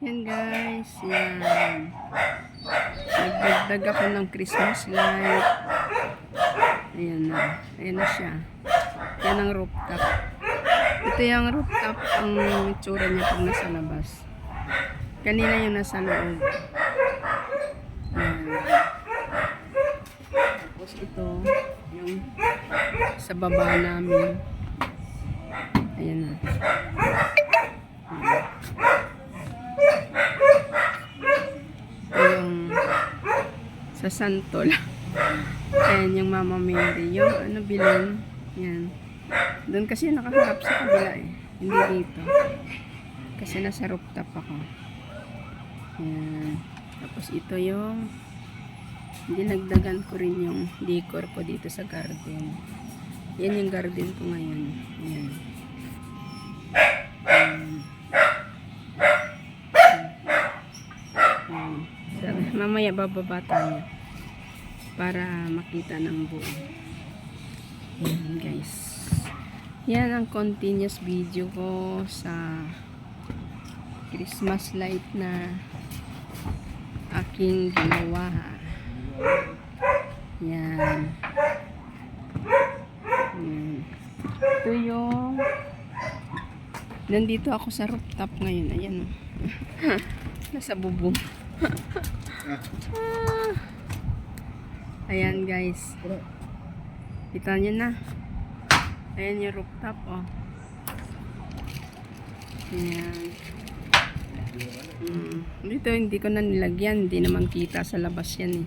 Yan guys, yan. Nagdagdag ako ng Christmas light. Ayan na. Ayan na siya. Yan ang rooftop. Ito yung rooftop, ang itsura niya pag nasa labas. Kanina yung nasa loob. Ayan. Tapos ito, yung sa baba namin. Ayan na. Yung sa Santol. Ayan yung Mama Mary. Yung ano bilin. Yan. Doon kasi nakaharap sa kabila eh. Hindi dito. Kasi nasa rooftop ako. Yan. Tapos ito yung dinagdagan ko rin yung decor ko dito sa garden. Yan yung garden ko ngayon. Yan. Mamaya bababa tayo para makita ng buo. Yan guys. Yan ang continuous video ko sa Christmas light na aking ginawa. Yan. Ito yung nandito ako sa rooftop ngayon. Ayan. Nasa bubong. Ayan guys. Kita nyo na. Ayan yung rooftop. Oh. Ayan. Dito hindi ko na nilagyan. Hindi naman kita sa labas yan eh.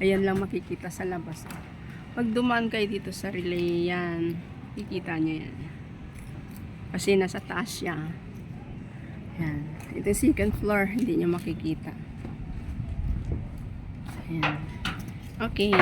Ayan lang makikita sa labas. Pag dumaan kayo dito sa relay yan, kikita nyo yan. Kasi nasa taas siya. Ayan. Ito yung second floor. Hindi nyo makikita. Ayan. Okay.